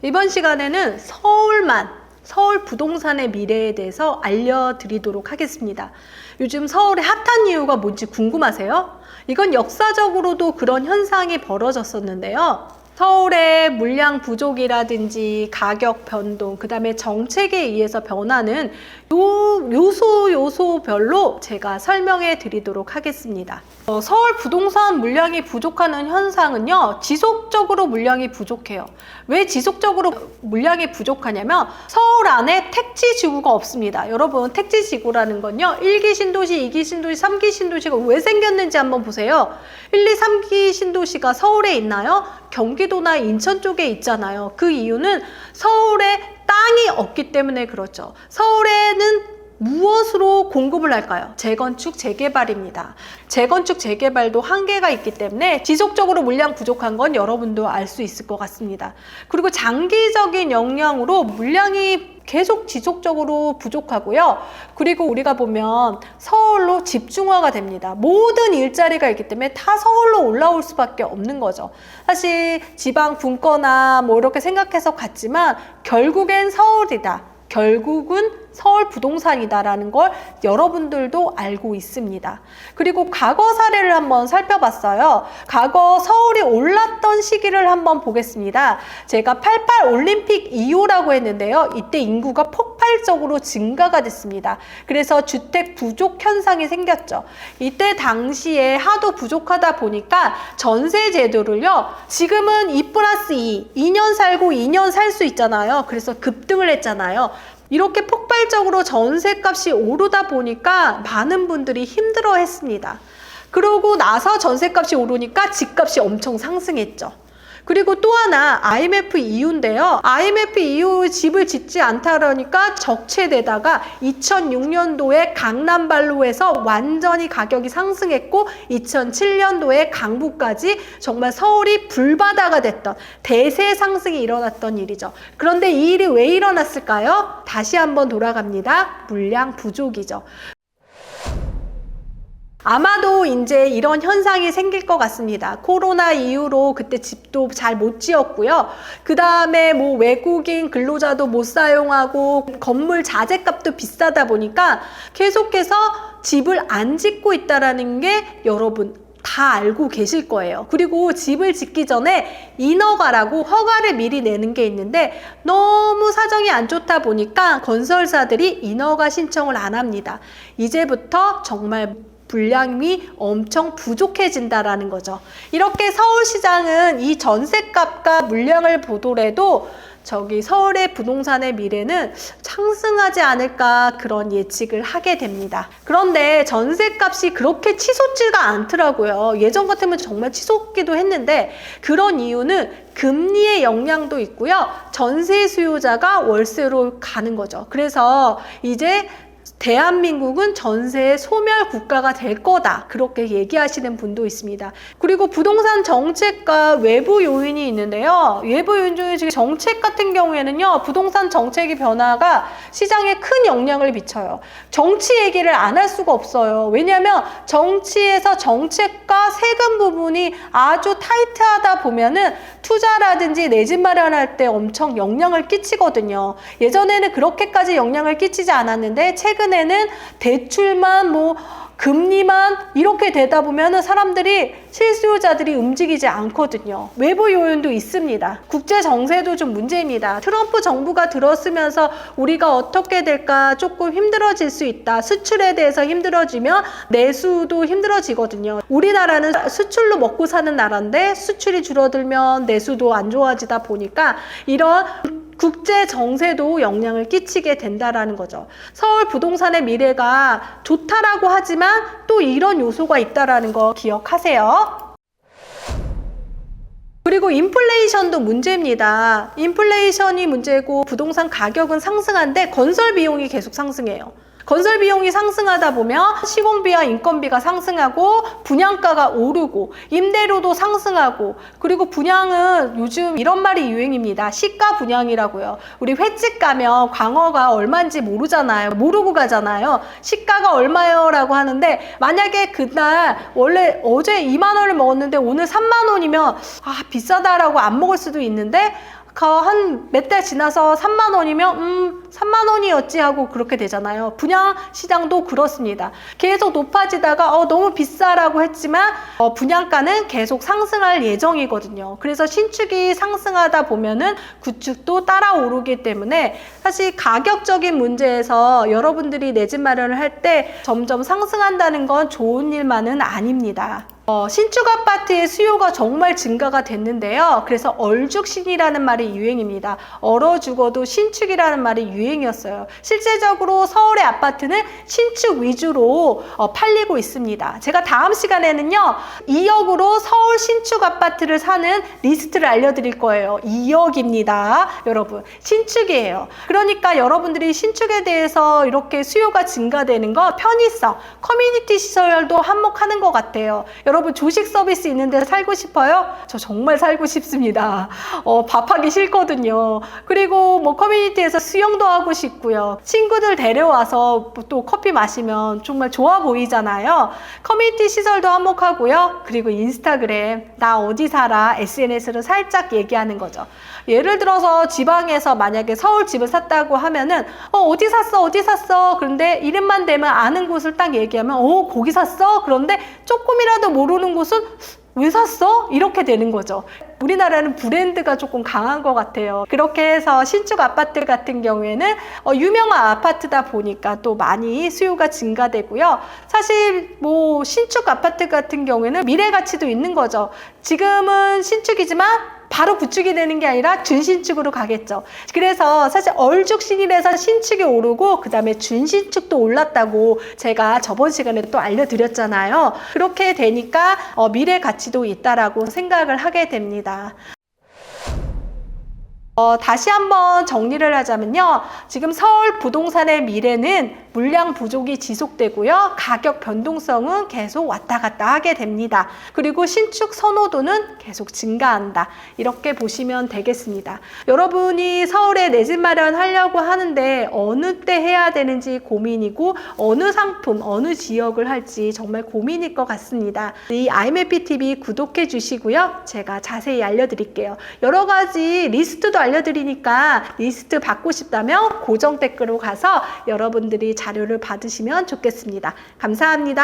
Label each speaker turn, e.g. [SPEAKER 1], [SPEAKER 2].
[SPEAKER 1] 이번 시간에는 서울 부동산의 미래에 대해서 알려드리도록 하겠습니다. 요즘 서울의 핫한 이유가 뭔지 궁금하세요? 이건 역사적으로도 그런 현상이 벌어졌었는데요. 서울의 물량 부족이라든지 가격 변동, 그 다음에 정책에 의해서 변하는 요소별로 제가 설명해 드리도록 하겠습니다. 서울 부동산 물량이 부족하는 현상은요, 지속적으로 물량이 부족해요. 왜 지속적으로 물량이 부족하냐면 서울 안에 택지 지구가 없습니다. 여러분, 택지 지구라는 건요, 1기 신도시, 2기 신도시, 3기 신도시가 왜 생겼는지 한번 보세요. 1, 2, 3기 신도시가 서울에 있나요? 경기도나 인천 쪽에 있잖아요. 그 이유는 서울에 땅이 없기 때문에 그렇죠. 서울에는 무엇으로 공급을 할까요? 재건축, 재개발입니다. 재건축, 재개발도 한계가 있기 때문에 지속적으로 물량 부족한 건 여러분도 알 수 있을 것 같습니다. 그리고 장기적인 영향으로 물량이 계속 지속적으로 부족하고요. 그리고 우리가 보면 서울로 집중화가 됩니다. 모든 일자리가 있기 때문에 다 서울로 올라올 수밖에 없는 거죠. 사실 지방 분권나 뭐 이렇게 생각해서 갔지만 결국엔 서울이다. 결국은 서울 부동산이다라는 걸 여러분들도 알고 있습니다. 그리고 과거 사례를 한번 살펴봤어요. 과거 서울이 올랐던 시기를 한번 보겠습니다. 제가 88 올림픽 이후라고 했는데요. 이때 인구가 폭발적으로 증가가 됐습니다. 그래서 주택 부족 현상이 생겼죠. 이때 당시에 하도 부족하다 보니까 전세 제도를요, 지금은 2+2, 2년 살고 2년 살 수 있잖아요. 그래서 급등을 했잖아요. 이렇게 폭발적으로 전세값이 오르다 보니까 많은 분들이 힘들어 했습니다. 그러고 나서 전세값이 오르니까 집값이 엄청 상승했죠. 그리고 또 하나 IMF 이후인데요. IMF 이후 집을 짓지 않다라니까 적체되다가 2006년도에 강남발로에서 완전히 가격이 상승했고 2007년도에 강북까지 정말 서울이 불바다가 됐던 대세 상승이 일어났던 일이죠. 그런데 이 일이 왜 일어났을까요? 다시 한번 돌아갑니다. 물량 부족이죠. 아마도 이제 이런 현상이 생길 것 같습니다. 코로나 이후로 그때 집도 잘 못 지었고요. 그 다음에 뭐 외국인 근로자도 못 사용하고 건물 자재값도 비싸다 보니까 계속해서 집을 안 짓고 있다라는 게 여러분 다 알고 계실 거예요. 그리고 집을 짓기 전에 인허가라고 허가를 미리 내는 게 있는데 너무 사정이 안 좋다 보니까 건설사들이 인허가 신청을 안 합니다. 이제부터 정말 물량이 엄청 부족해진다라는 거죠. 이렇게 서울시장은 이 전세값과 물량을 보더라도 서울의 부동산의 미래는 상승하지 않을까 그런 예측을 하게 됩니다. 그런데 전세값이 그렇게 치솟지가 않더라고요. 예전 같으면 정말 치솟기도 했는데 그런 이유는 금리의 영향도 있고요. 전세 수요자가 월세로 가는 거죠. 그래서 이제 대한민국은 전세의 소멸 국가가 될 거다. 그렇게 얘기하시는 분도 있습니다. 그리고 부동산 정책과 외부 요인이 있는데요. 외부 요인 중에 지금 정책 같은 경우에는요. 부동산 정책의 변화가 시장에 큰 영향을 미쳐요. 정치 얘기를 안 할 수가 없어요. 왜냐하면 정치에서 정책과 세금 부분이 아주 타이트하다 보면은 투자라든지 내 집 마련할 때 엄청 영향을 끼치거든요. 예전에는 그렇게까지 영향을 끼치지 않았는데 최근에는 대출만 금리만 이렇게 되다 보면은 사람들이 실수요자들이 움직이지 않거든요. 외부 요인도 있습니다. 국제 정세도 좀 문제입니다. 트럼프 정부가 들었으면서 우리가 어떻게 될까 조금 힘들어질 수 있다. 수출에 대해서 힘들어지면 내수도 힘들어지거든요. 우리나라는 수출로 먹고 사는 나라인데 수출이 줄어들면 내수도 안 좋아지다 보니까 이런 국제 정세도 영향을 끼치게 된다라는 거죠. 서울 부동산의 미래가 좋다라고 하지만 또 이런 요소가 있다라는 거 기억하세요. 그리고 인플레이션도 문제입니다. 인플레이션이 문제고 부동산 가격은 상승한데 건설 비용이 계속 상승해요. 건설 비용이 상승하다 보면 시공비와 인건비가 상승하고 분양가가 오르고 임대료도 상승하고 그리고 분양은 요즘 이런 말이 유행입니다. 시가 분양이라고요. 우리 횟집 가면 광어가 얼마인지 모르잖아요. 모르고 가잖아요. 시가가 얼마요? 라고 하는데 만약에 그날 원래 어제 2만 원을 먹었는데 오늘 3만 원이면 비싸다라고 안 먹을 수도 있는데 한 몇 달 지나서 3만 원이면 3만 원이었지 하고 그렇게 되잖아요. 분양 시장도 그렇습니다. 계속 높아지다가 너무 비싸라고 했지만 분양가는 계속 상승할 예정이거든요. 그래서 신축이 상승하다 보면은 구축도 따라 오르기 때문에 사실 가격적인 문제에서 여러분들이 내 집 마련을 할 때 점점 상승한다는 건 좋은 일만은 아닙니다. 신축 아파트의 수요가 정말 증가가 됐는데요. 그래서 얼죽신이라는 말이 유행입니다. 얼어 죽어도 신축이라는 말이 유행이었어요. 실제적으로 서울의 아파트는 신축 위주로 팔리고 있습니다. 제가 다음 시간에는요, 2억으로 서울 신축 아파트를 사는 리스트를 알려드릴 거예요. 2억입니다. 여러분, 신축이에요. 그러니까 여러분들이 신축에 대해서 이렇게 수요가 증가되는 거 편의성, 커뮤니티 시설도 한몫하는 것 같아요. 여러분 조식 서비스 있는 데 살고 싶어요? 저 정말 살고 싶습니다. 밥하기 싫거든요. 그리고 뭐 커뮤니티에서 수영도 하고 싶고요. 친구들 데려와서 또 커피 마시면 정말 좋아 보이잖아요. 커뮤니티 시설도 한몫하고요. 그리고 인스타그램, 나 어디 살아? SNS로 살짝 얘기하는 거죠. 예를 들어서 지방에서 만약에 서울 집을 샀다고 하면은 어디 샀어? 어디 샀어? 그런데 이름만 대면 아는 곳을 딱 얘기하면 거기 샀어? 그런데 조금이라도 모르는 곳은 왜 샀어? 이렇게 되는 거죠. 우리나라는 브랜드가 조금 강한 것 같아요. 그렇게 해서 신축 아파트 같은 경우에는 유명한 아파트다 보니까 또 많이 수요가 증가되고요. 사실 뭐 신축 아파트 같은 경우에는 미래 가치도 있는 거죠. 지금은 신축이지만 바로 구축이 되는 게 아니라 준신축으로 가겠죠. 그래서 사실 얼죽신이라서 신축이 오르고 그 다음에 준신축도 올랐다고 제가 저번 시간에 또 알려드렸잖아요. 그렇게 되니까 미래 가치도 있다라고 생각을 하게 됩니다. 다시 한번 정리를 하자면요. 지금 서울 부동산의 미래는 물량 부족이 지속되고요. 가격 변동성은 계속 왔다 갔다 하게 됩니다. 그리고 신축 선호도는 계속 증가한다. 이렇게 보시면 되겠습니다. 여러분이 서울에 내 집 마련하려고 하는데 어느 때 해야 되는지 고민이고 어느 상품, 어느 지역을 할지 정말 고민일 것 같습니다. 이 IMFTV 구독해 주시고요. 제가 자세히 알려드릴게요. 여러 가지 리스트도 알려드리니까 리스트 받고 싶다면 고정 댓글로 가서 여러분들이 자료를 받으시면 좋겠습니다. 감사합니다.